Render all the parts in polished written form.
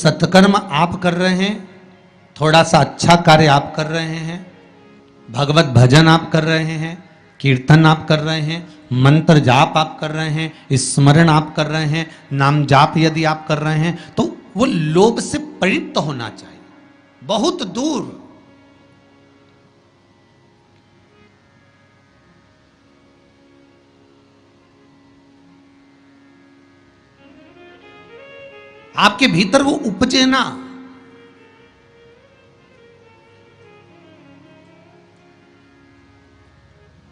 सत्कर्म आप कर रहे हैं, थोड़ा सा अच्छा कार्य आप कर रहे हैं, भगवत भजन आप कर रहे हैं, कीर्तन आप कर रहे हैं, मंत्र जाप आप कर रहे हैं, स्मरण आप कर रहे हैं, नाम जाप यदि आप कर रहे हैं, तो वो लोभ से परित होना चाहिए, बहुत दूर। आपके भीतर वो उपजे ना।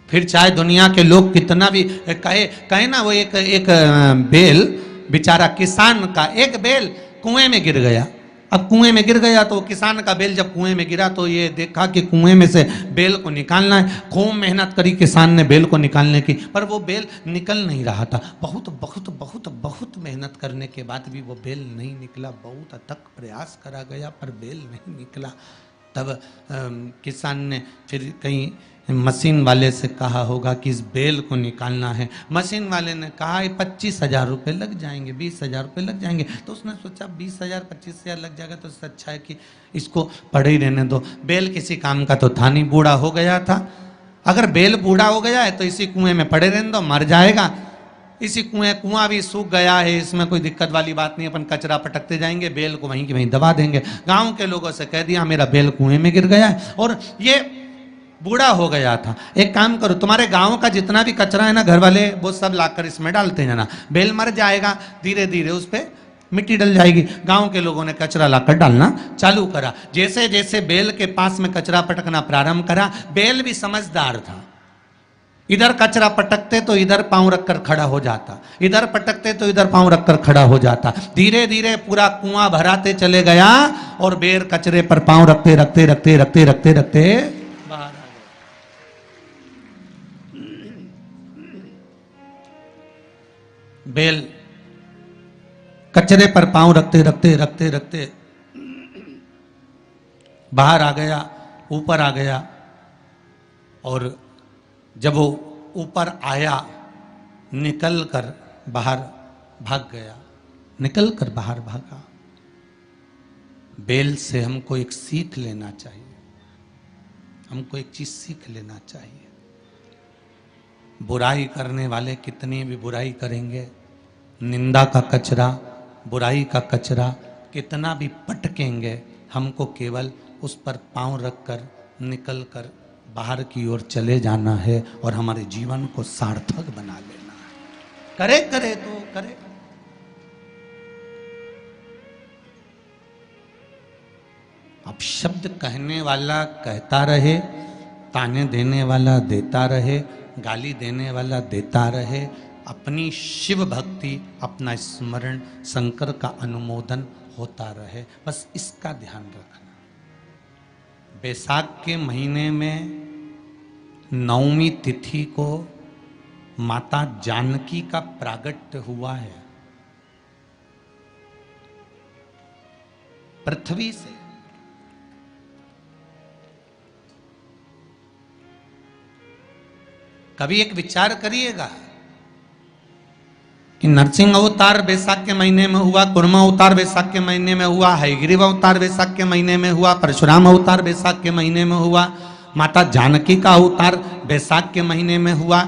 फिर चाहे दुनिया के लोग कितना भी कहे कहे ना, वो एक बेल बेचारा किसान का एक बेल कुएं में गिर गया। अब कुएं में गिर गया तो किसान का बेल जब कुएं में गिरा तो ये देखा कि कुएं में से बेल को निकालना है। खूब मेहनत करी किसान ने बेल को निकालने की, पर वो बेल निकल नहीं रहा था। बहुत बहुत बहुत बहुत मेहनत करने के बाद भी वो बेल नहीं निकला। बहुत अथक प्रयास करा गया पर बेल नहीं निकला। तब किसान ने फिर कहीं मशीन वाले से कहा होगा कि इस बेल को निकालना है। मशीन वाले ने कहा 25,000 रुपये लग जाएंगे, 20,000 रुपये लग जाएंगे। तो उसने सोचा 20,000 25,000 लग जाएगा तो इससे अच्छा है कि इसको पड़े ही रहने दो। बेल किसी काम का तो था नहीं, बूढ़ा हो गया था। अगर बेल बूढ़ा हो गया है तो इसी कुएं में पड़े रहने दो, मर जाएगा। इसी कुआं भी सूख गया है, इसमें कोई दिक्कत वाली बात नहीं, अपन कचरा पटकते जाएंगे, बेल को वहीं की वहीं दबा देंगे। गाँव के लोगों से कह दिया मेरा बेल कुएं में गिर गया है और ये बूढ़ा हो गया था। एक काम करो, तुम्हारे गांव का जितना भी कचरा है ना, घर वाले वो सब लाकर इसमें डालते जाना। बेल मर जाएगा, धीरे धीरे उस पर मिट्टी डल जाएगी। गांव के लोगों ने कचरा लाकर डालना चालू करा। जैसे जैसे बेल के पास में कचरा पटकना प्रारंभ करा, बेल भी समझदार था। इधर कचरा पटकते तो इधर पांव रखकर खड़ा हो जाता, इधर पटकते तो इधर पांव रखकर खड़ा हो जाता। धीरे धीरे पूरा कुआं भराते चले गया और बेर कचरे पर पांव रखते रखते रखते रखते रखते रखते बाहर। बेल कचरे पर पांव रखते रखते रखते रखते बाहर आ गया, ऊपर आ गया। और जब वो ऊपर आया, निकल कर बाहर भाग गया, निकल कर बाहर भागा। बेल से हमको एक सीख लेना चाहिए, हमको एक चीज सीख लेना चाहिए। बुराई करने वाले कितनी भी बुराई करेंगे, निंदा का कचरा, बुराई का कचरा कितना भी पटकेंगे, हमको केवल उस पर पांव रखकर निकल कर बाहर की ओर चले जाना है और हमारे जीवन को सार्थक बना लेना है। करे करे तो करे। अब शब्द कहने वाला कहता रहे, ताने देने वाला देता रहे, गाली देने वाला देता रहे। अपनी शिव भक्ति, अपना स्मरण, शंकर का अनुमोदन होता रहे, बस इसका ध्यान रखना। बैसाख के महीने में नवमी तिथि को माता जानकी का प्रागट्य हुआ है पृथ्वी से। कभी एक विचार करिएगा कि नरसिंह अवतार बैसाख के महीने में हुआ, कुर्मा अवतार बैसाख के महीने में हुआ, हयग्रीव अवतार बैसाख के महीने में हुआ, परशुराम अवतार बैसाख के महीने में हुआ, माता जानकी का अवतार बैसाख के महीने में हुआ।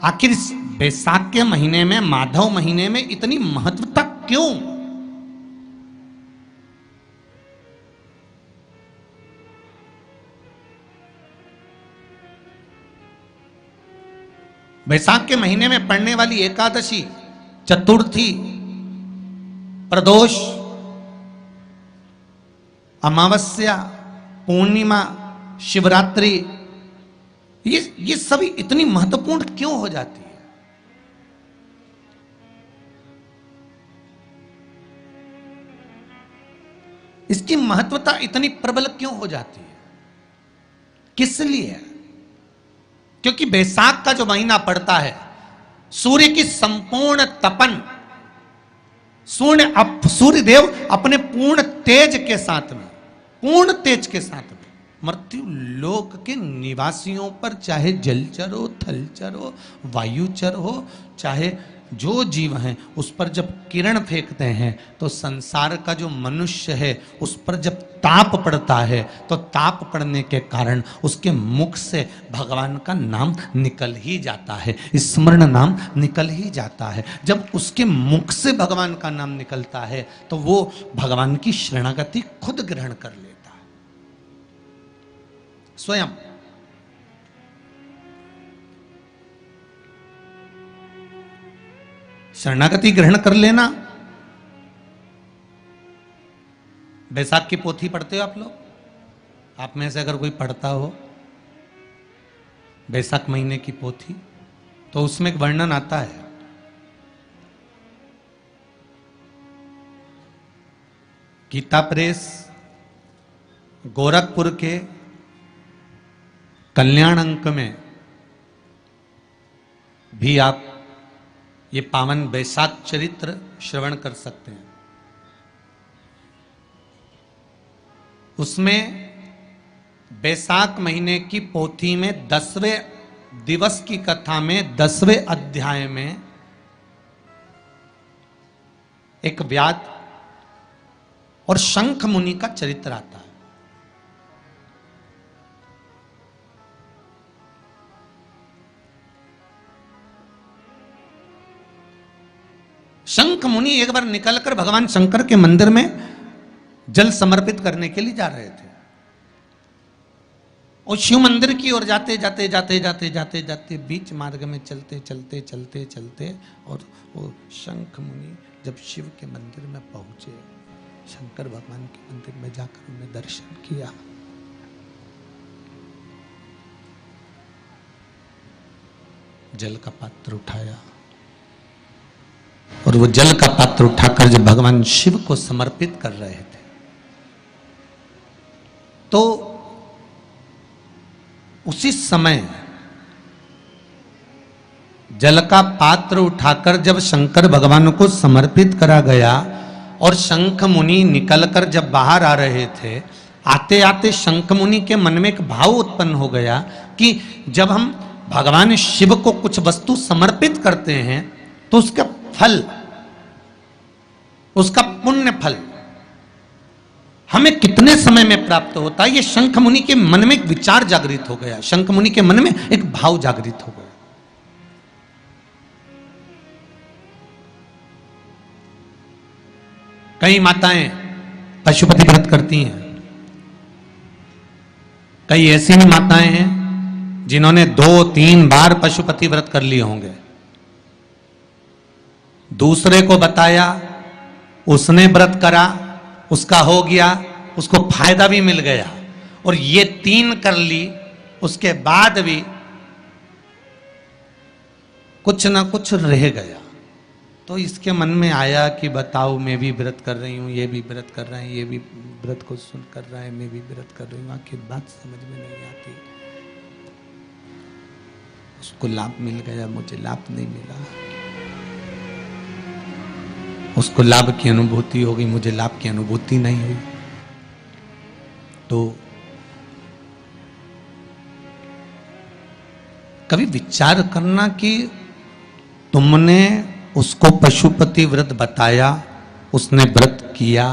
आखिर इस बैसाख के महीने में, माधव महीने में इतनी महत्वता क्यों? बैसाख के महीने में पड़ने वाली एकादशी, चतुर्थी, प्रदोष, अमावस्या, पूर्णिमा, शिवरात्रि, ये सभी इतनी महत्वपूर्ण क्यों हो जाती है? इसकी महत्वता इतनी प्रबल क्यों हो जाती है? किस लिए? क्योंकि बैसाख का जो महीना पड़ता है, सूर्य की संपूर्ण तपन, सूर्य देव अपने पूर्ण तेज के साथ में, पूर्ण तेज के साथ में मृत्यु लोक के निवासियों पर, चाहे जलचर हो, थलचर हो, वायुचर हो, चाहे जो जीव हैं उस पर जब किरण फेंकते हैं तो संसार का जो मनुष्य है उस पर जब ताप पड़ता है तो ताप पड़ने के कारण उसके मुख से भगवान का नाम निकल ही जाता है, स्मरण नाम निकल ही जाता है। जब उसके मुख से भगवान का नाम निकलता है तो वो भगवान की शरणागति खुद ग्रहण कर लेता है स्वयं। शरणागति ग्रहण कर लेना। बैसाख की पोथी पढ़ते हो आप लोग? आप में से अगर कोई पढ़ता हो बैसाख महीने की पोथी, तो उसमें एक वर्णन आता है गीता प्रेस गोरखपुर के कल्याण अंक में भी आप ये पावन बैसाख चरित्र श्रवण कर सकते हैं। उसमें बैसाख महीने की पोथी में 10वें दिवस की कथा में 10वें अध्याय में एक व्याध और शंख मुनि का चरित्र आता है। शंख मुनि एक बार निकलकर भगवान शंकर के मंदिर में जल समर्पित करने के लिए जा रहे थे और शिव मंदिर की ओर जाते जाते जाते जाते जाते जाते बीच मार्ग में चलते चलते चलते चलते और वो शंख मुनि जब शिव के मंदिर में पहुंचे, शंकर भगवान के मंदिर में जाकर उन्हें दर्शन किया, जल का पात्र उठाया और वो जल का पात्र उठाकर जब भगवान शिव को समर्पित कर रहे थे तो उसी समय जल का पात्र उठाकर जब शंकर भगवान को समर्पित करा गया और शंख मुनि निकलकर जब बाहर आ रहे थे, आते आते शंख मुनि के मन में एक भाव उत्पन्न हो गया कि जब हम भगवान शिव को कुछ वस्तु समर्पित करते हैं तो उसका फल, उसका पुण्य फल हमें कितने समय में प्राप्त होता है। ये शंख मुनि के मन में एक विचार जागृत हो गया, शंख मुनि के मन में एक भाव जागृत हो गया। कई माताएं पशुपति व्रत करती हैं, कई ऐसी भी माताएं हैं जिन्होंने 2-3 बार पशुपति व्रत कर लिए होंगे, दूसरे को बताया, उसने व्रत करा, उसका हो गया, उसको फायदा भी मिल गया, और ये 3 कर ली, उसके बाद भी कुछ ना कुछ रह गया। तो इसके मन में आया कि बताओ, मैं भी व्रत कर रही हूं, ये भी व्रत कर रहे हैं, ये भी व्रत को सुन कर रहा है, मैं भी व्रत कर रही हूं, आखिर बात समझ में नहीं आती। उसको लाभ मिल गया, मुझे लाभ नहीं मिला, उसको लाभ की अनुभूति हो गई, मुझे लाभ की अनुभूति नहीं हुई। तो कभी विचार करना कि तुमने उसको पशुपति व्रत बताया, उसने व्रत किया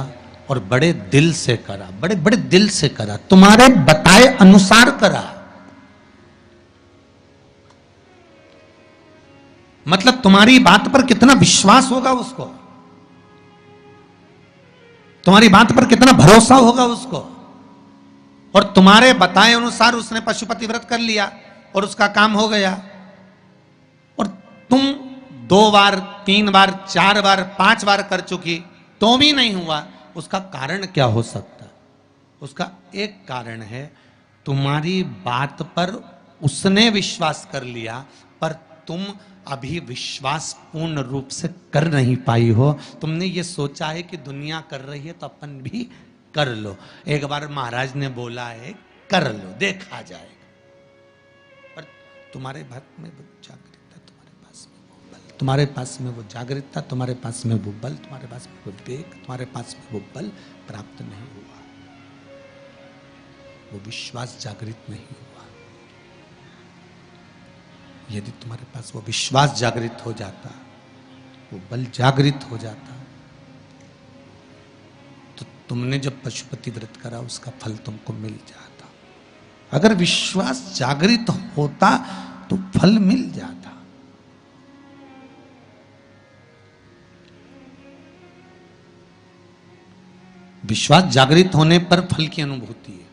और बड़े दिल से करा, बड़े बड़े दिल से करा, तुम्हारे बताए अनुसार करा, मतलब तुम्हारी बात पर कितना विश्वास होगा उसको, तुम्हारी बात पर कितना भरोसा होगा उसको। और तुम्हारे बताए अनुसार उसने पशुपति व्रत कर लिया और उसका काम हो गया, और तुम 2 बार 3 बार 4 बार 5 बार कर चुकी तो भी नहीं हुआ। उसका कारण क्या हो सकता? उसका एक कारण है, तुम्हारी बात पर उसने विश्वास कर लिया पर तुम अभी विश्वास पूर्ण रूप से कर नहीं पाई हो। तुमने ये सोचा है कि दुनिया कर रही है तो अपन भी कर लो। एक बार महाराज ने बोला है कर लो, देखा जाएगा, पर तुम्हारे बात में वो जागृतता, तुम्हारे पास में वो बल, तुम्हारे पास में वो जागृतता, तुम्हारे पास में वो बल, तुम्हारे पास में वो विवेक, तुम्हारे पास में वो बल प्राप्त नहीं हुआ, वो विश्वास जागृत नहीं हुआ। यदि तुम्हारे पास वो विश्वास जागृत हो जाता वो बल जागृत हो जाता। तो तुमने जब पशुपति व्रत करा उसका फल तुमको मिल जाता। अगर विश्वास जागृत होता तो फल मिल जाता। विश्वास जागृत होने पर फल की अनुभूति है।